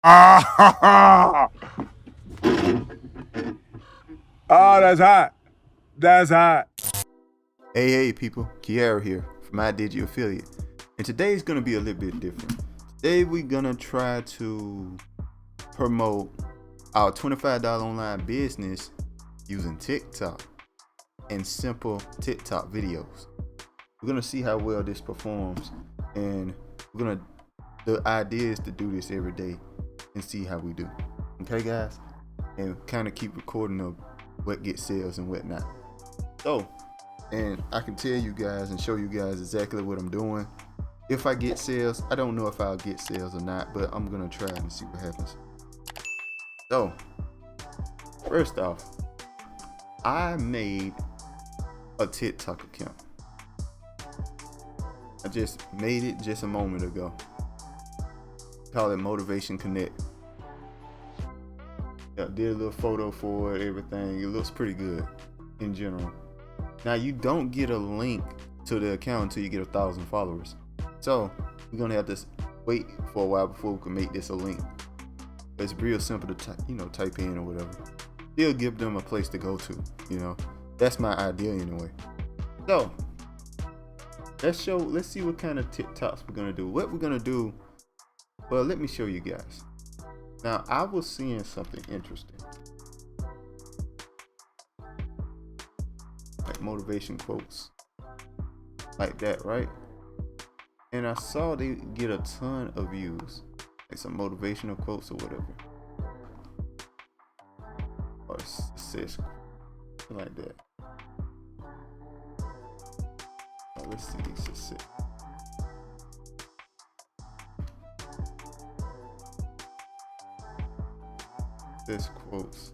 Ah, oh, that's hot. That's hot. Hey people, Kiara here from iDigi Affiliate, and today's gonna be a little bit different. Today we're gonna try to promote our $25 online business using TikTok and simple TikTok videos. We're gonna see how well this performs, and the idea is to do this every day and see how we do. Okay, guys, and kind of keep recording of what gets sales and whatnot. So. And I can tell you guys and show you guys exactly what I'm doing. If I get sales, I don't know if I'll get sales or not, but I'm gonna try and see what happens. So, first off, I made a TikTok account. I just made it just a moment ago. Call it Motivation Connect. Yeah, did a little photo for it, everything. It looks pretty good in general. Now you don't get a link to the account until you get 1,000 followers. So we're gonna have to wait for a while before we can make this a link. It's real simple to type in or whatever. Still give them a place to go to. That's my idea anyway. So let's see what kind of TikToks we're gonna do. What we're gonna do, well, let me show you guys. Now I was seeing something interesting. Like motivation quotes like that, right? And I saw they get a ton of views, like some motivational quotes or whatever, or success, something like that. Let's see success. Success quotes.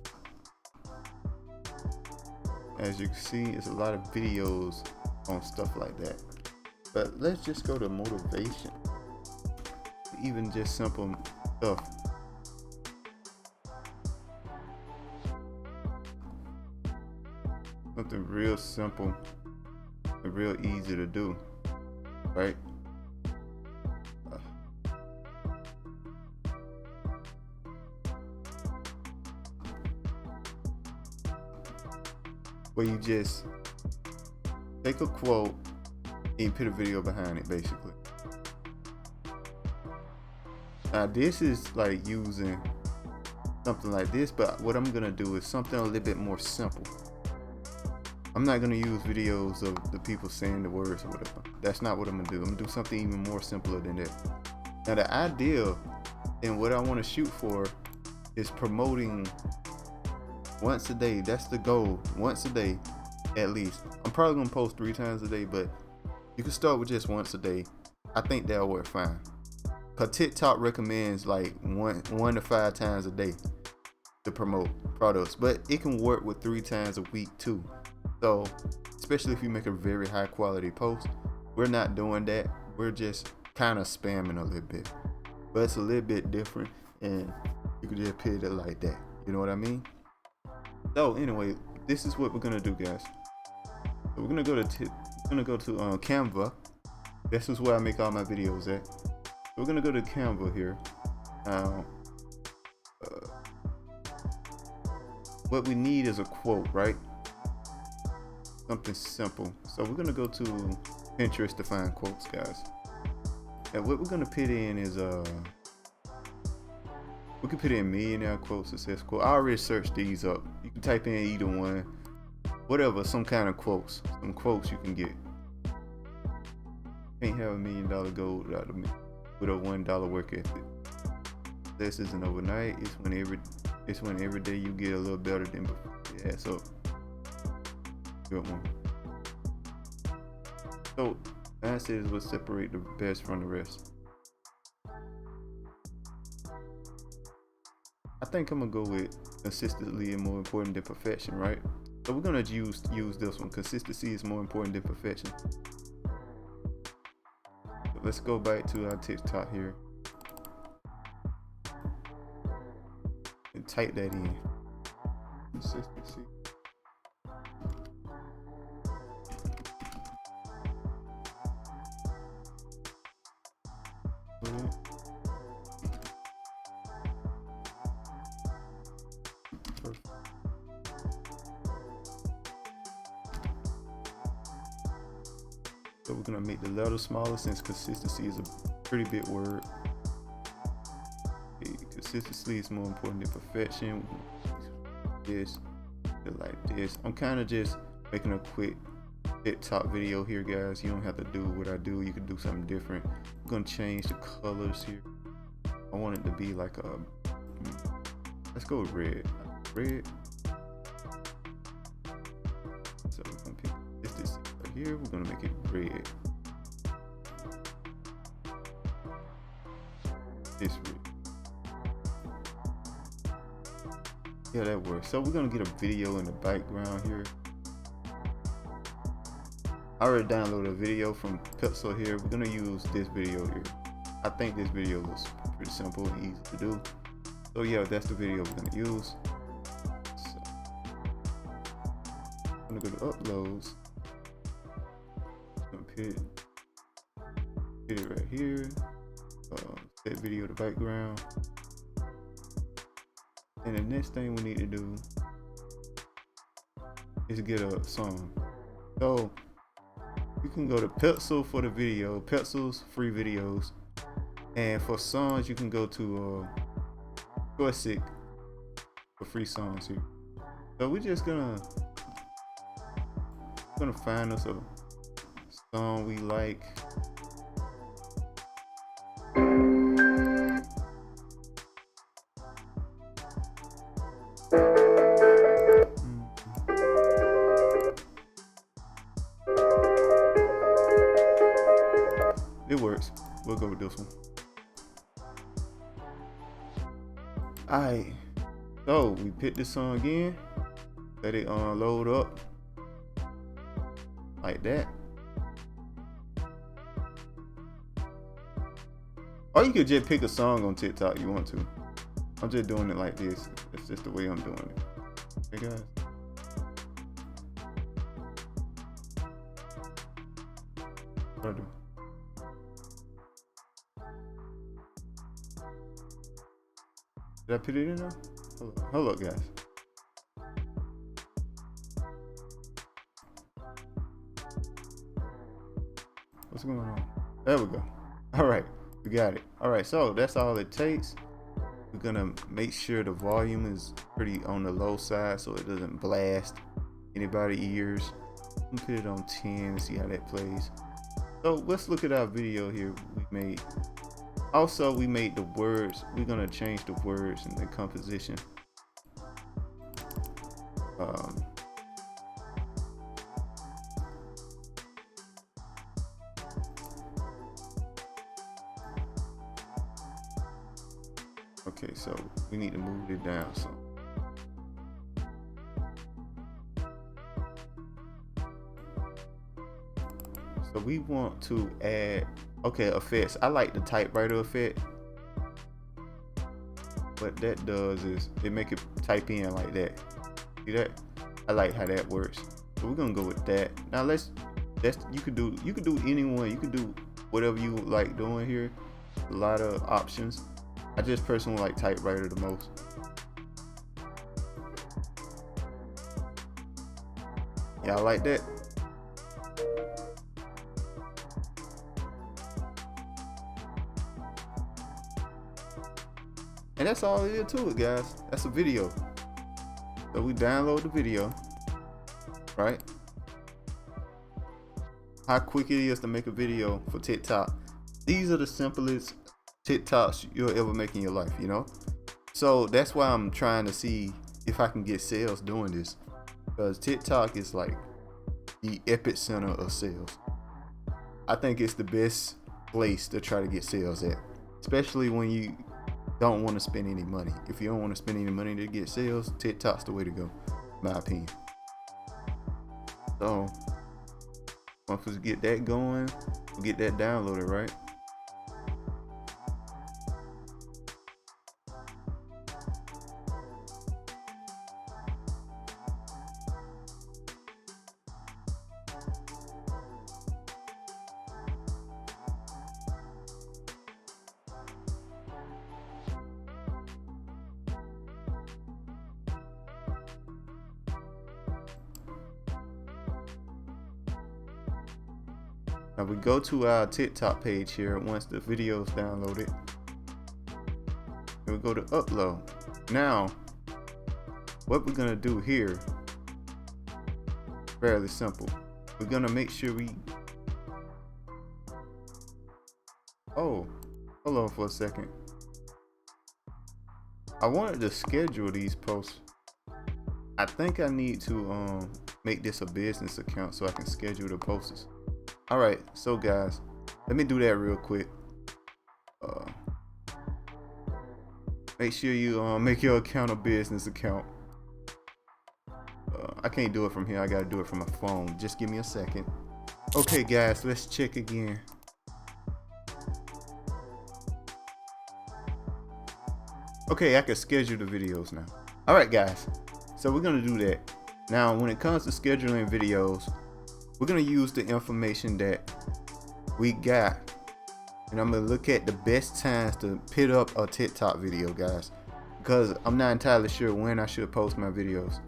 As you can see, it's a lot of videos on stuff like that. But let's just go to motivation. Even just simple stuff. Something real simple and real easy to do, right? Where you just take a quote and you put a video behind it, basically. Now this is like using something like this, but what I'm gonna do is something a little bit more simple. I'm not gonna use videos of the people saying the words or whatever. That's not what I'm gonna do. I'm gonna do something even more simpler than that. Now the idea and what I want to shoot for is promoting once a day. That's the goal. Once a day, at least. I'm probably gonna post 3 times a day, but you can start with just once a day. I think that'll work fine. Cause TikTok recommends like one to 5 times a day to promote products, but it can work with 3 times a week too. So, especially if you make a very high quality post, we're not doing that. We're just kind of spamming a little bit, but it's a little bit different, and you can just put it like that. You know what I mean? So anyway, this is what we're gonna do, guys. So we're gonna go to Canva. This is where I make all my videos at. So we're gonna go to Canva here. Now, what we need is a quote, right? Something simple. So we're gonna go to Pinterest to find quotes, guys. And what we're gonna put in is we can put in millionaire quote, success quote. I already searched these up. You can type in either one, whatever, some kind of quotes. Some quotes you can get. Can't have $1 million goal with a $1 work ethic. This isn't overnight. It's when every day you get a little better than before. Yeah, so good one. So that is what separate the best from the rest. I think I'm gonna go with consistently and more important than perfection, right? So we're gonna use this one. Consistency is more important than perfection. So let's go back to our TikTok here and type that in. Consistency. perfect. So we're gonna make the letter smaller since consistency is a pretty big word. Okay, consistency is more important than perfection. This, like this. I'm kind of just making a quick TikTok video here, guys. You don't have to do what I do. You can do something different. I'm gonna change the colors here. I want it to be like a. Let's go with red. Red. So we're gonna pick this right here. We're gonna make it red. This red. Yeah, that works. So we're gonna get a video in the background here. I already downloaded a video from Pixel here. We're gonna use this video here. I think this video looks pretty simple and easy to do. So yeah, that's the video we're gonna use. So I'm gonna go to uploads. I'm gonna put it right here. Set video to background. And the next thing we need to do is get a song. So you can go to Pixel for the video, Pixel's free videos, and for songs you can go to Joystick for free songs here. So we're just gonna find us a song we like. It works. We'll go with this one. Alright. So we pick this song again. Let it load up. Like that. Or you could just pick a song on TikTok you want to. I'm just doing it like this. It's just the way I'm doing it. Okay, guys. What I do? Did I put it in there? Hold up, guys. What's going on? There we go. All right, we got it. All right, so that's all it takes. We're gonna make sure the volume is pretty on the low side so it doesn't blast anybody's ears. I'm gonna put it on 10 and see how that plays. So let's look at our video here we made. Also, we made the words. We're gonna change the words and the composition. Okay, so we need to move it down some. So we want to add, okay, effects. I like the typewriter effect. What that does is it make it type in like that. See that? I like how that works. So we're gonna go with that. Now you could do any one. You could do whatever you like doing here. A lot of options. I just personally like typewriter the most. Yeah, I like that. And that's all there is to it, guys. That's a video. So we download the video, right? How quick it is to make a video for TikTok. These are the simplest TikToks you'll ever make in your life, you know? So that's why I'm trying to see if I can get sales doing this. Because TikTok is like the epicenter of sales. I think it's the best place to try to get sales at. Especially when you don't want to spend any money. If you don't want to spend any money to get sales, TikTok's the way to go, in my opinion. So once we get that going, we'll get that downloaded, right? Now we go to our TikTok page here once the video is downloaded. And we go to upload. Now, what we're gonna do here, fairly simple. We're gonna make sure we, oh, hold on for a second. I wanted to schedule these posts. I think I need to make this a business account so I can schedule the posts. All right, so guys, let me do that real quick. Make sure you make your account a business account. I can't do it from here. I gotta do it from my phone. Just give me a second. Okay, guys, let's check again. Okay, I can schedule the videos now. All right, guys. So we're gonna do that. Now, when it comes to scheduling videos, we're gonna use the information that we got. And I'm gonna look at the best times to put up a TikTok video, guys, because I'm not entirely sure when I should post my videos.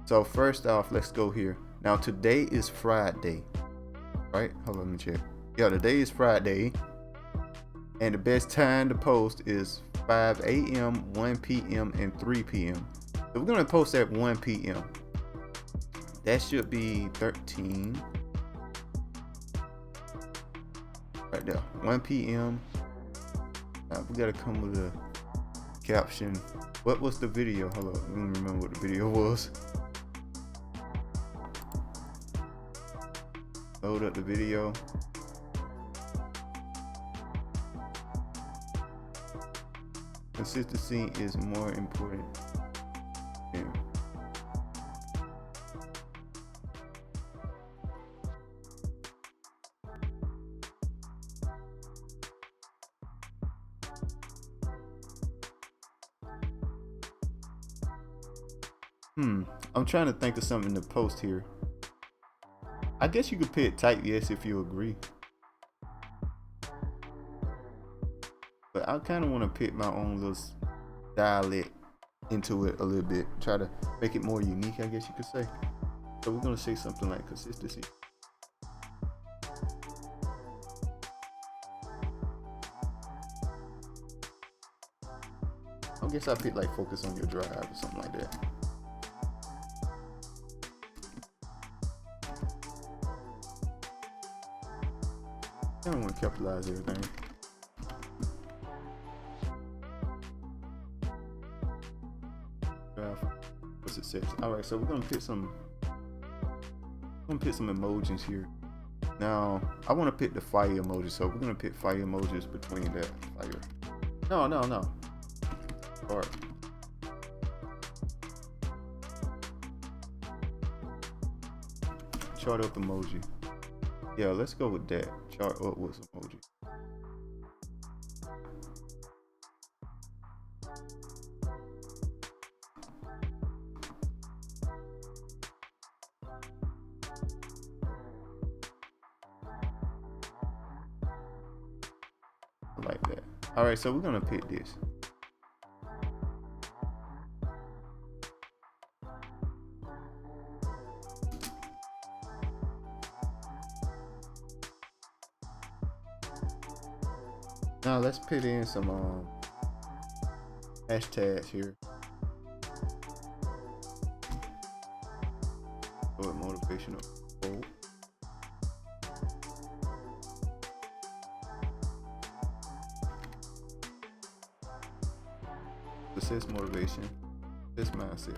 So first off, let's go here. Now today is Friday, right? Hold on, let me check. Yeah, today is Friday. And the best time to post is 5 a.m., 1 p.m., and 3 p.m. So we're gonna post at 1 p.m. That should be 13. Right there, 1 p.m. We gotta come with a caption. What was the video? Hold on, I don't remember what the video was. Load up the video. Consistency is more important. Yeah. I'm trying to think of something to post here. I guess you could put type yes if you agree. But I kind of want to put my own little dialect into it a little bit. Try to make it more unique, I guess you could say. So we're going to say something like consistency. I guess I put like focus on your drive or something like that. I don't want to capitalize everything. What's it says? All right, so we're gonna put some. Emojis here. Now I want to pick the fire emoji, so we're gonna pick fire emojis between that fire. No. All right. Chart up emoji. Yeah, let's go with that. Chart upwards emoji. Like that. All right, so we're gonna pick this. Now let's put in some hashtags here. Motivational quote. Success motivation. This mindset.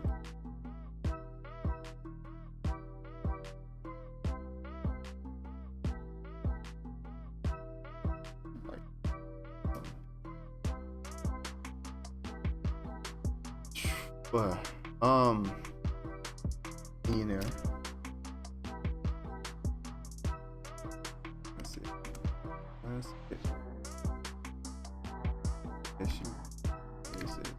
But in there. That's it. That's it. That's you. That's it.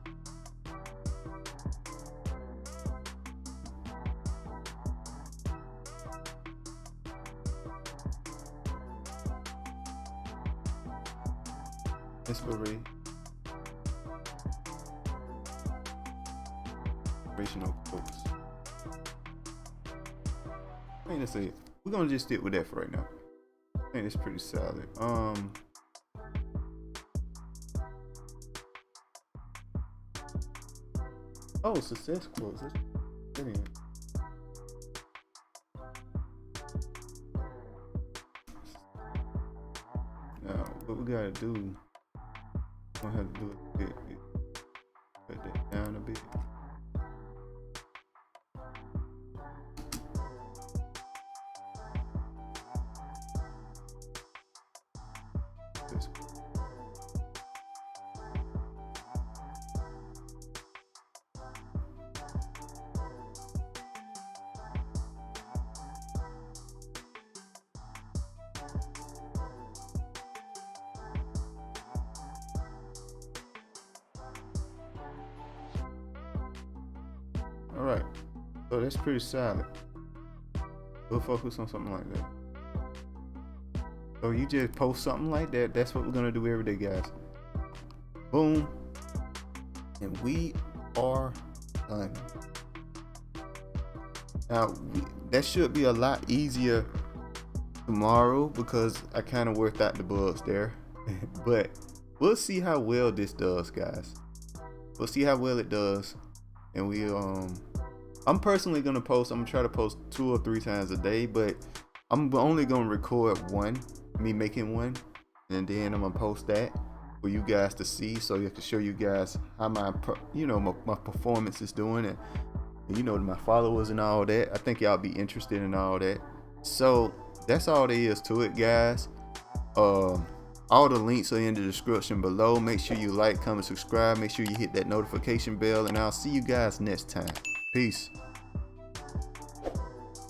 Inspirational quotes. I mean, that's it. We're gonna just stick with that for right now. think it's pretty solid. Oh, success quotes. Let's get in. Now, what we gotta do, we're gonna have to do it a bit. Cut that down a bit. This. All right, so that's pretty solid. We'll focus on something like that. So you just post something like that. That's what we're gonna do every day, guys. Boom, and we are done. Now that should be a lot easier tomorrow because I kind of worked out the bugs there. But we'll see how well this does, guys. We'll see how well it does. And we I'm personally gonna post. I'm gonna try to post 2 or 3 times a day, but I'm only gonna record one, me making one, and then I'm gonna post that for you guys to see, so I can show you guys how my performance is doing, and my followers and all that. I think y'all be interested in all that. So that's all there is to it, guys. All the links are in the description below. Make sure you like, comment, subscribe. Make sure you hit that notification bell, and I'll see you guys next time. Peace.